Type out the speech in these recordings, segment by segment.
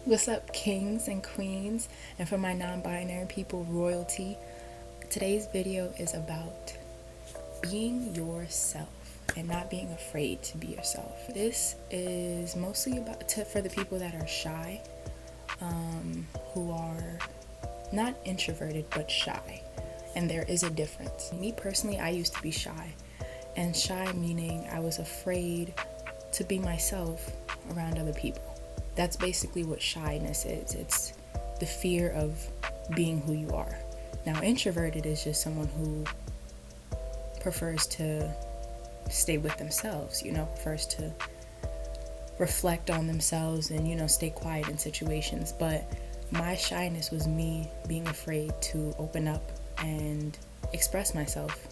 What's up, kings and queens, and for my non-binary people, royalty. Today's video is about being yourself and not being afraid to be yourself. This is mostly for the people that are shy, who are not introverted but shy, and there is a difference. Me personally, I used to be shy, and shy meaning I was afraid to be myself around other people. That's basically what shyness is. It's the fear of being who you are. Now, introverted is just someone who prefers to stay with themselves, prefers to reflect on themselves and, stay quiet in situations. But my shyness was me being afraid to open up and express myself.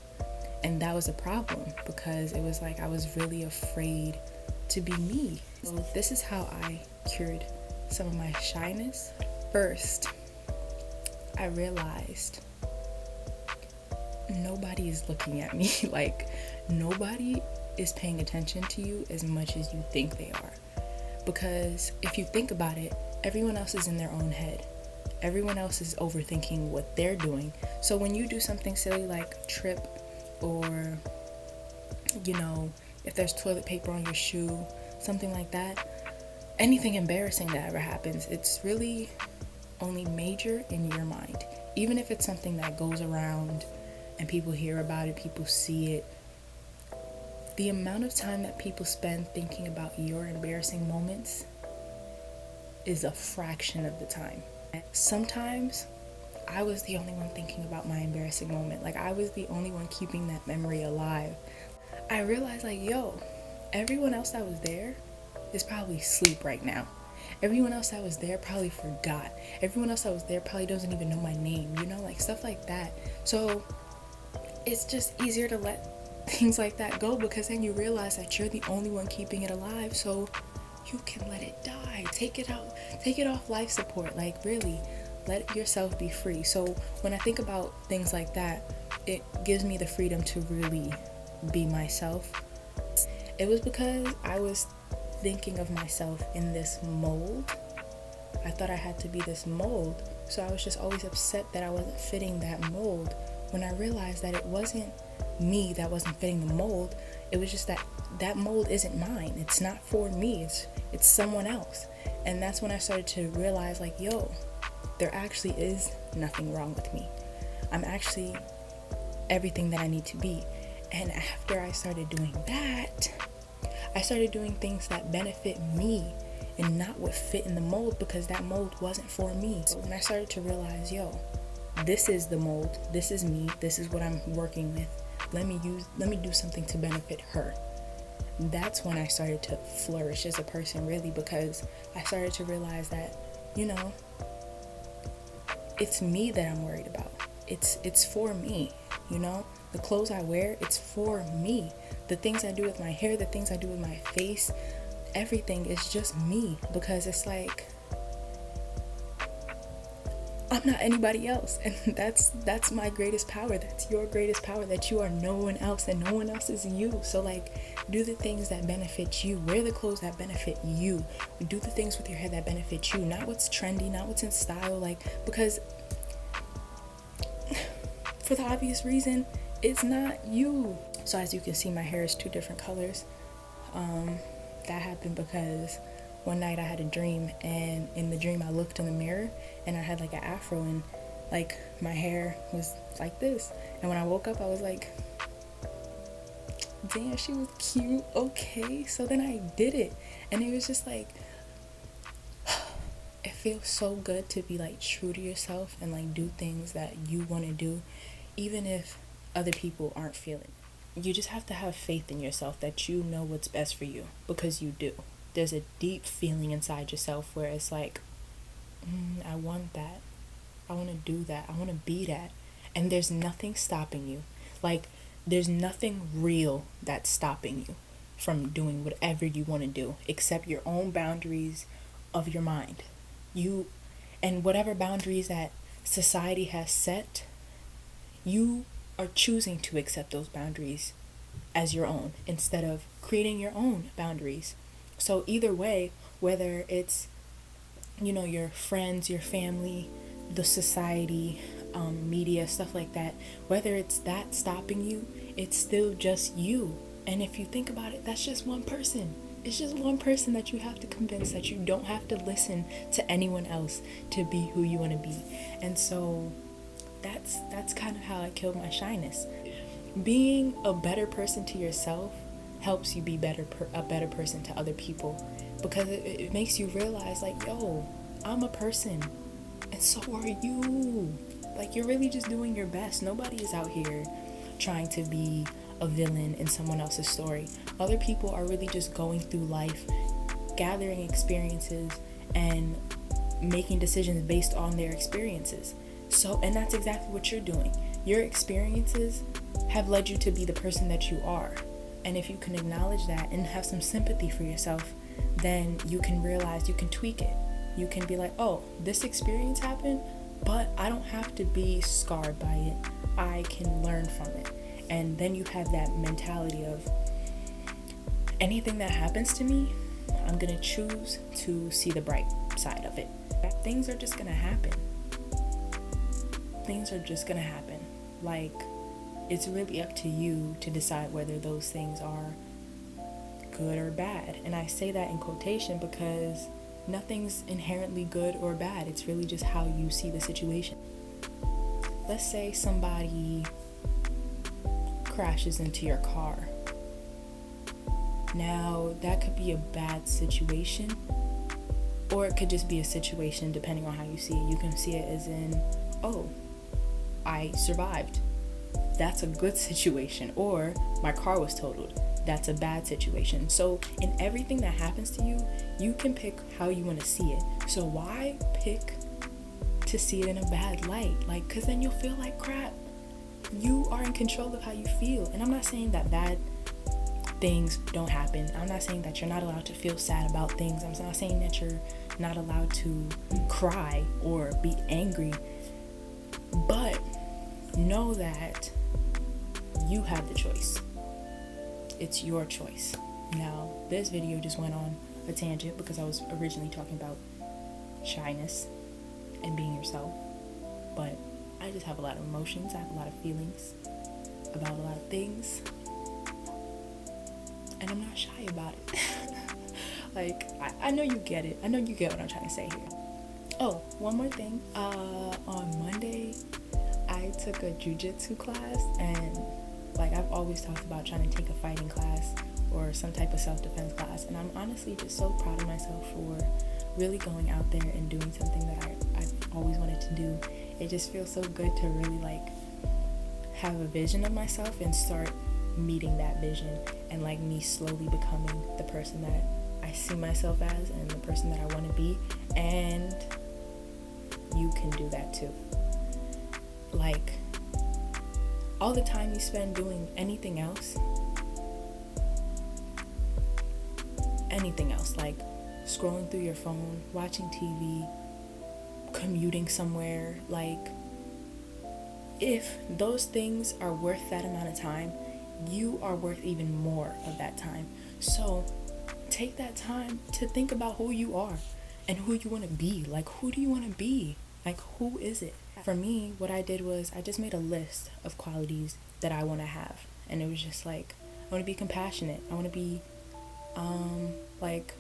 And that was a problem because it was like I was really afraid to be me. So this is how I cured some of my shyness. First, I realized nobody is looking at me. Like, nobody is paying attention to you as much as you think they are. Because if you think about it, everyone else is in their own head. Everyone else is overthinking what they're doing. So when you do something silly like trip, or if there's toilet paper on your shoe, something like that, anything embarrassing that ever happens, it's really only major in your mind. Even if it's something that goes around and people hear about it, people see it, the amount of time that people spend thinking about your embarrassing moments is a fraction of the time. Sometimes I was the only one thinking about my embarrassing moment. Like, I was the only one keeping that memory alive. I realized, everyone else that was there is probably asleep right now. Everyone else that was there probably forgot. Everyone else that was there probably doesn't even know my name, stuff like that. So it's just easier to let things like that go, because then you realize that you're the only one keeping it alive, so you can let it die. Take it off life support. Really, let yourself be free. So when I think about things like that, it gives me the freedom to really be myself. It was because I was thinking of myself in this mold. I thought I had to be this mold, so I was just always upset that I wasn't fitting that mold, when I realized that it wasn't me that wasn't fitting the mold. It was just that mold isn't mine. It's not for me. It's someone else. And that's when I started to realize, there actually is nothing wrong with me. I'm actually everything that I need to be. And after I started doing that, I started doing things that benefit me and not what fit in the mold, because that mold wasn't for me. So when I started to realize, this is the mold, this is me, this is what I'm working with, let me do something to benefit her. That's when I started to flourish as a person, really, because I started to realize that, it's me that I'm worried about. It's for me, The clothes I wear, it's for me. The things I do with my hair, the things I do with my face, everything is just me, because it's like I'm not anybody else. And that's my greatest power. That's your greatest power, that you are no one else and no one else is you. So do the things that benefit you. Wear the clothes that benefit you. Do the things with your hair that benefit you, not what's trendy, not what's in style, because for the obvious reason, it's not you. So as you can see, my hair is two different colors. That happened because one night I had a dream, and in the dream I looked in the mirror and I had an afro, and my hair was like this. And when I woke up, I was like, damn, she was cute. Okay. So then I did it, and it was just it feels so good to be true to yourself and do things that you want to do, even if other people aren't feeling it. You just have to have faith in yourself that you know what's best for you, because you do. There's a deep feeling inside yourself where it's I want that. I want to do that. I want to be that. And there's nothing stopping you. There's nothing real that's stopping you from doing whatever you want to do, except your own boundaries of your mind. And whatever boundaries that society has set, you are choosing to accept those boundaries as your own instead of creating your own boundaries. So either way, whether it's your friends, your family, the society, media, stuff like that, whether it's that stopping you, it's still just you. And if you think about it, that's just one person. It's just one person that you have to convince that you don't have to listen to anyone else to be who you want to be. And so that's kind of how I killed my shyness. Being a better person to yourself helps you be a better person to other people, because it makes you realize, like, yo, I'm a person and so are you. Like, you're really just doing your best. Nobody is out here trying to be a villain in someone else's story. Other people are really just going through life, gathering experiences and making decisions based on their experiences. So, and that's exactly what you're doing. Your experiences have led you to be the person that you are. And if you can acknowledge that and have some sympathy for yourself, then you can realize, you can tweak it. You can be like, oh, this experience happened, but I don't have to be scarred by it. I can learn from it. And then you have that mentality of, anything that happens to me, I'm going to choose to see the bright side of it. Things are just going to happen. Things are just going to happen. Like, it's really up to you to decide whether those things are good or bad. And I say that in quotation because nothing's inherently good or bad. It's really just how you see the situation. Let's say somebody crashes into your car. Now, that could be a bad situation, or it could just be a situation depending on how you see it. You can see it as in, oh, I survived. That's a good situation. Or my car was totaled. That's a bad situation. So in everything that happens to you, you can pick how you want to see it. So why pick to see it in a bad light? Like, because then you'll feel like crap. You are in control of how you feel. And I'm not saying that bad things don't happen. I'm not saying that you're not allowed to feel sad about things. I'm not saying that you're not allowed to cry or be angry. But know that you have the choice. It's your choice. Now, this video just went on a tangent because I was originally talking about shyness and being yourself. But I just have a lot of emotions. I have a lot of feelings about a lot of things. And I'm not shy about it. Like, I know you get it. I know you get what I'm trying to say here. Oh, one more thing. On Monday, I took a jiu-jitsu class, and like, I've always talked about trying to take a fighting class or some type of self-defense class, and I'm honestly just so proud of myself for really going out there and doing something that I've always wanted to do. It just feels so good to really like have a vision of myself and start meeting that vision, and like me slowly becoming the person that I see myself as and the person that I want to be. And you can do that too. Like, all the time you spend doing anything else, like scrolling through your phone, watching TV, commuting somewhere, like, if those things are worth that amount of time, you are worth even more of that time. So take that time to think about who you are and who you want to be. Like, who do you want to be? Like, who is it? For me, what I did was I just made a list of qualities that I want to have. And it was just like, I want to be compassionate. I want to be, like,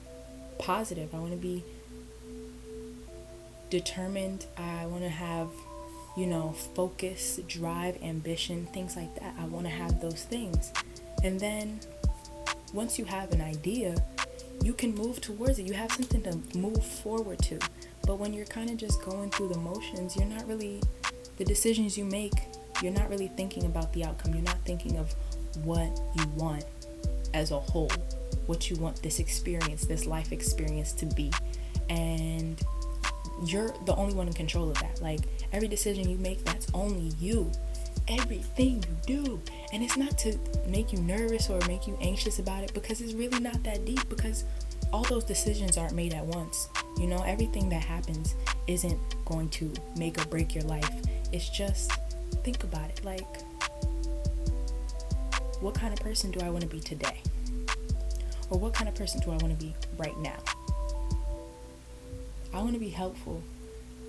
positive. I want to be determined. I want to have, focus, drive, ambition, things like that. I want to have those things. And then once you have an idea, you can move towards it. You have something to move forward to. But when you're kind of just going through the motions, you're not really, the decisions you make, you're not really thinking about the outcome. You're not thinking of what you want as a whole, what you want this experience, this life experience to be. And you're the only one in control of that. Like, every decision you make, that's only you. Everything you do. And it's not to make you nervous or make you anxious about it, because it's really not that deep, because all those decisions aren't made at once. Everything that happens isn't going to make or break your life. It's just, think about it. Like, what kind of person do I want to be today? Or what kind of person do I want to be right now? I want to be helpful.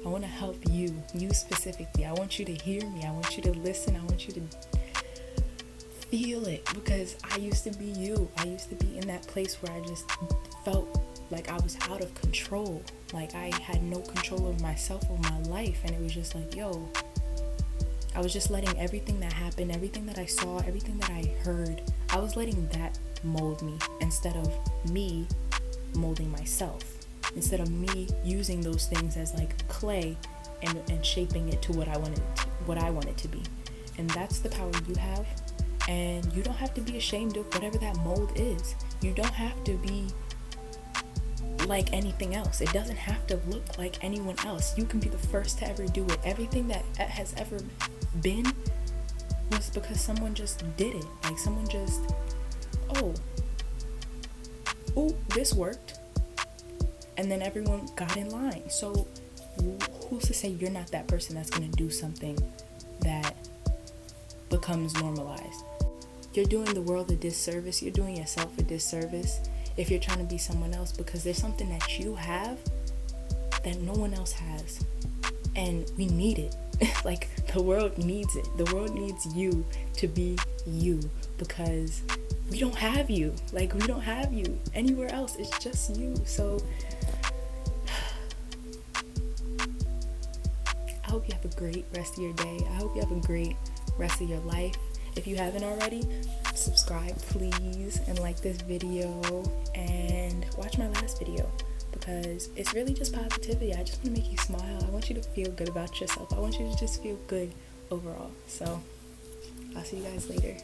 I want to help you specifically. I want you to hear me. I want you to listen. I want you to feel it, because I used to be you. I used to be in that place where I just felt like I was out of control. Like I had no control over myself or my life. And it was just like, yo, I was just letting everything that happened, everything that I saw, everything that I heard, I was letting that mold me instead of me molding myself. Instead of me using those things as like clay and shaping it to what I want it to be. And that's the power you have. And you don't have to be ashamed of whatever that mold is. You don't have to be like anything else. It doesn't have to look like anyone else. You can be the first to ever do it. Everything that has ever been was because someone just did it. Like someone just, oh, this worked. And then everyone got in line. So who's to say you're not that person that's going to do something that becomes normalized? You're doing the world a disservice. You're doing yourself a disservice if you're trying to be someone else, because there's something that you have that no one else has. And we need it. Like the world needs it. The world needs you to be you, because we don't have you. Like we don't have you anywhere else. It's just you. So I hope you have a great rest of your day. I hope you have a great rest of your life. If you haven't already, subscribe please, and like this video, and watch my last video, because it's really just positivity. I just want to make you smile. I want you to feel good about yourself. I want you to just feel good overall. So I'll see you guys later.